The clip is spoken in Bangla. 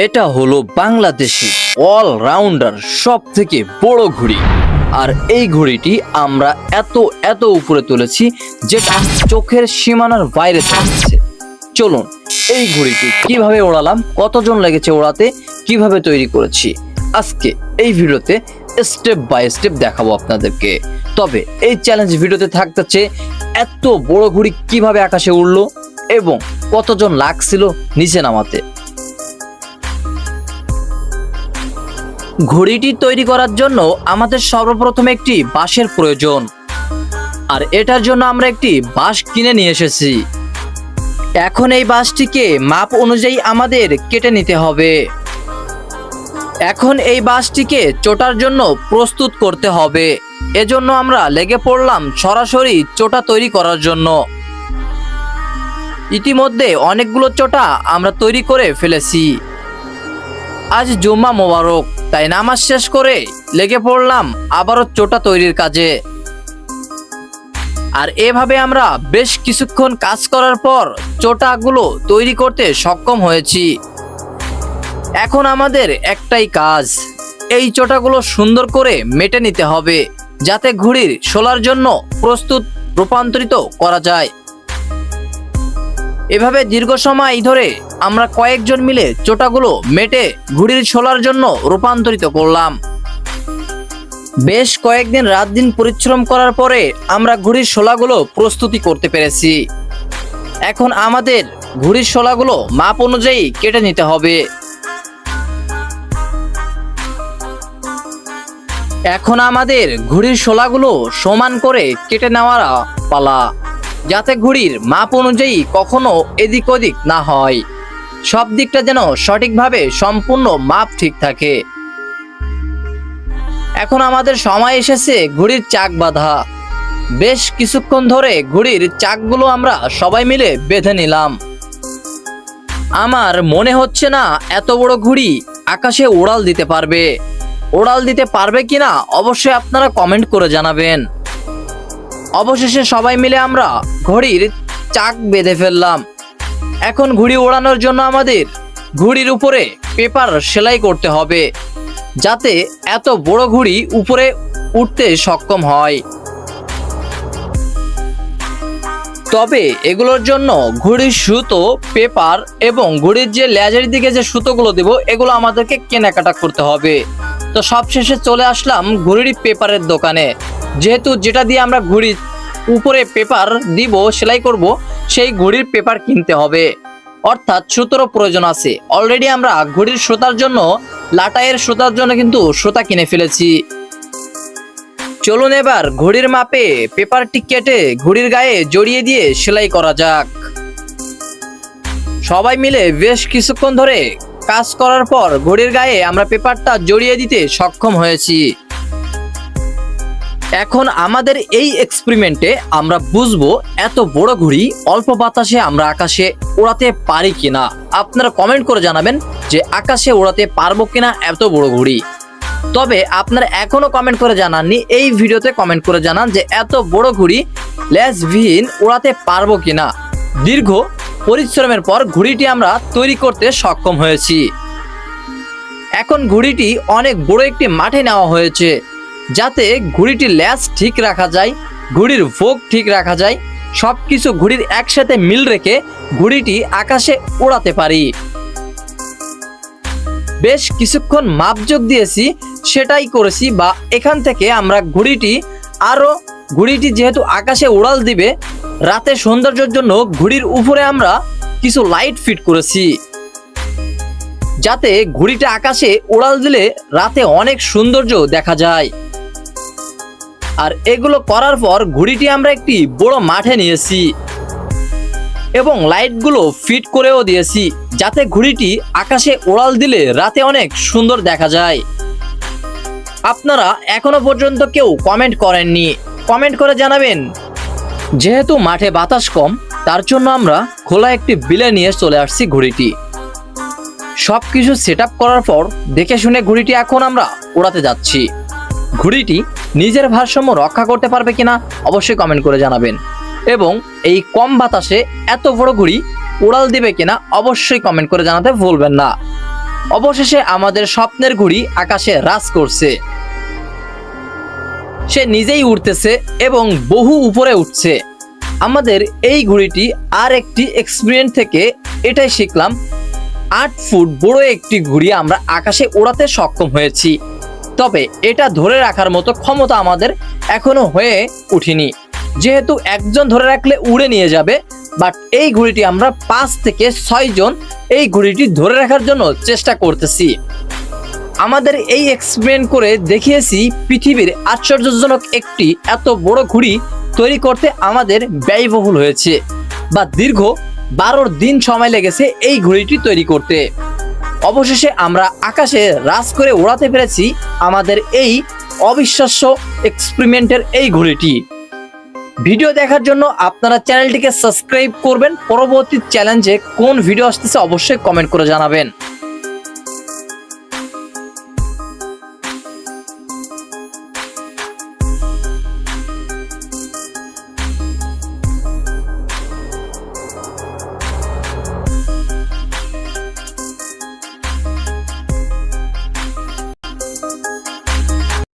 এটা হলো বাংলাদেশে অলরাউন্ডার সব থেকে বড় ঘুড়ি। আর এই ঘুড়িটি আমরা এত উপরে তুলেছি যেটা চোখের সীমানার বাইরে চলেছে। চলুন এই ঘুড়িটি কিভাবে ওড়ালাম, কতজন লেগেছে ওড়াতে, কিভাবে তৈরি করেছি, আজকে এই ভিডিওতে স্টেপ বাই স্টেপ দেখাবো আপনাদেরকে। তবে এই চ্যালেঞ্জ ভিডিওতে থাকতেছে এত বড় ঘুড়ি কিভাবে আকাশে উড়লো এবং কতজন লাগছিল নিচে নামাতে। ঘুড়িটি তৈরি করার জন্য আমাদের সর্বপ্রথম একটি বাঁশের প্রয়োজন, আর এটার জন্য আমরা একটি বাঁশ কিনে নিয়ে এসেছি। এখন এই বাঁশটিকে মাপ অনুযায়ী আমাদের কেটে নিতে হবে। এখন এই বাঁশটিকে চোটার জন্য প্রস্তুত করতে হবে। এজন্য আমরা লেগে পড়লাম সরাসরি চোটা তৈরি করার জন্য। ইতিমধ্যে অনেকগুলো চোটা আমরা তৈরি করে ফেলেছি। আজ জুম্মা মোবারক, তাই নামাজ শেষ করে লেগে পড়লাম আবারও চোটা তৈরির কাজে। আর এভাবে আমরা বেশ কিছুক্ষণ কাজ করার পর চোটাগুলো তৈরি করতে সক্ষম হয়েছি। এখন আমাদের একটাই কাজ, এই চোটাগুলো সুন্দর করে মেটে নিতে হবে যাতে ঘুড়ির শোলার জন্য প্রস্তুত রূপান্তরিত করা যায়। এভাবে দীর্ঘ সময় ধরে আমরা কয়েকজন মিলে চোটাগুলো মেটে ঘুড়ির শোলার জন্য রূপান্তরিত করলাম। বেশ কয়েকদিন রাত দিন পরিশ্রম করার পরে আমরা ঘুড়ির শোলাগুলো প্রস্তুতি করতে পেরেছি। এখন আমাদের ঘুড়ির শোলাগুলো মাপ অনুযায়ী কেটে নিতে হবে। এখন আমাদের ঘুড়ির শোলাগুলো সমান করে কেটে নেওয়ার পালা, যাতে ঘুড়ির মাপ অনুযায়ী কখনো এদিক ওদিক না হয়, সব দিকটা যেন সঠিকভাবে সম্পূর্ণ মাপ ঠিক থাকে। এখন আমাদের সময় এসেছে ঘুড়ির চাক বাঁধা। বেশ কিছুক্ষণ ধরে ঘুড়ির চাকগুলো আমরা সবাই মিলে বেঁধে নিলাম। আমার মনে হচ্ছে না এত বড় ঘুড়ি আকাশে উড়াল দিতে পারবে। উড়াল দিতে পারবে কিনা অবশ্যই আপনারা কমেন্ট করে জানাবেন। অবশেষে সবাই মিলে আমরা ঘুড়ির চাক বেঁধে ফেললাম। এখন ঘুড়ি ওড়ানোর জন্য আমাদের ঘুড়ির উপরে পেপার সেলাই করতে হবে, যাতে এত বড় ঘুড়ি উপরে উঠতে সক্ষম হয়। তবে এগুলোর জন্য ঘুড়ির সুতো, পেপার এবং ঘুড়ির যে লেজের দিকে যে সুতোগুলো দেব এগুলো আমাদেরকে কেনাকাটা করতে হবে। তো সবশেষে চলে আসলাম ঘুড়ির পেপারের দোকানে। যেহেতু যেটা দিয়ে আমরা ঘুড়ির উপরে পেপার দিব, সেলাই করব, সেই ঘুড়ির পেপার কিনতে হবে, অর্থাৎ সুতোরও প্রয়োজন আছে। অলরেডি আমরা ঘুড়ির সুতার জন্য, লাটাইয়ের সুতার জন্য কিন্তু সুতা কিনে ফেলেছি। চলুন এবার ঘুড়ির মাপে পেপারটি কেটে ঘুড়ির গায়ে জড়িয়ে দিয়ে সেলাই করা যাক। সবাই মিলে বেশ কিছুক্ষণ ধরে কাজ করার পর ঘুড়ির গায়ে আমরা পেপারটা জড়িয়ে দিতে সক্ষম হয়েছি। এখন আমাদের এই এক্সপেরিমেন্টে আমরা বুঝবো এত বড় ঘুড়ি অল্প বাতাসে আমরা আকাশে ওড়াতে পারি কিনা। আপনারা কমেন্ট করে জানাবেন যে আকাশে ওড়াতে পারবো কিনা এত বড় ঘুড়ি। তবে আপনারা এখনো কমেন্ট করে জানাননি, এই ভিডিওতে কমেন্ট করে জানান যে এত বড় ঘুড়ি লেজবিহীন ওড়াতে পারবো কিনা। দীর্ঘ পরিশ্রমের পর ঘুড়িটি আমরা তৈরি করতে সক্ষম হয়েছি। এখন ঘুড়িটি অনেক বড় একটি মাঠে নেওয়া হয়েছে, যাতে ঘুড়িটির লেজ ঠিক রাখা যায়, ঘুড়ির ভোগ ঠিক রাখা যায়, সবকিছু ঘুড়ির একসাথে মিল রেখে ঘুড়িটি আকাশে ওড়াতে পারি। বেশ কিছুক্ষণ মাপযোগ দিয়েছি, সেটাই করেছি, বা এখান থেকে আমরা ঘুড়িটি যেহেতু আকাশে উড়াল দিবে, রাতে সৌন্দর্যের জন্য ঘুড়ির উপরে আমরা কিছু লাইট ফিট করেছি, যাতে ঘুড়িটা আকাশে উড়াল দিলে রাতে অনেক সৌন্দর্য দেখা যায়। আর এগুলো করার পর ঘুড়িটি আমরা একটি বড় মাঠে নিয়েছি এবং লাইটগুলো ফিট করেও দিয়েছি, যাতে ঘুড়িটি আকাশে উড়াল দিলে রাতে অনেক সুন্দর দেখা যায়। আপনারা এখনো পর্যন্ত কেউ কমেন্ট করেননি, কমেন্ট করে জানাবেন। যেহেতু মাঠে বাতাস কম, তার জন্য আমরা খোলা একটি বিলে নিয়ে চলে আসছি ঘুড়িটি। সবকিছু সেট আপ করার পর দেখে শুনে ঘুড়িটি এখন আমরা ওড়াতে যাচ্ছি। ঘুড়িটি নিজের ভারসাম্য রক্ষা করতে পারবে কিনা অবশ্যই কমেন্ট করে জানাবেন, এবং এই কম বাতাসে এত বড় ঘুড়ি উড়াল দিবে কিনা অবশ্যই কমেন্ট করে জানাতে ভুলবেন না। অবশেষে আমাদের স্বপ্নের ঘুড়ি আকাশে রাজ করছে। সে নিজেই উড়তেছে এবং বহু উপরে উঠছে। আমাদের এই ঘুড়িটি আর একটি এক্সপেরিমেন্ট থেকে এটাই শিখলাম, 8 ফুট বড় একটি ঘুড়ি আমরা আকাশে ওড়াতে সক্ষম হয়েছি। তবে এটা ধরে রাখার মতো ক্ষমতা আমাদের এখনো হয়ে উঠিনি, যেহেতু একজন ধরে রাখলে উড়ে নিয়ে যাবে। বাট এই ঘুড়িটি আমরা 5 থেকে 6 জন এই ঘুড়িটি ধরে রাখার জন্য চেষ্টা করতেছি। আমাদের এই এক্সপেরিমেন্ট করে দেখিয়েছি পৃথিবীর আশ্চর্যজনক একটি এত বড় ঘুড়ি তৈরি করতে আমাদের ব্যয়বহুল হয়েছে বা দীর্ঘ 12 দিন সময় লেগেছে এই ঘুড়িটি তৈরি করতে। অবশেষে আমরা আকাশে রাজ করে ওড়াতে পেরেছি আমাদের এই অবিশ্বাস্য এক্সপেরিমেন্টের এই ঘুড়িটি। ভিডিও দেখার জন্য আপনারা চ্যানেলটিকে সাবস্ক্রাইব করবেন। পরবর্তী চ্যালেঞ্জে কোন ভিডিও আসতেছে অবশ্যই কমেন্ট করে জানাবেন।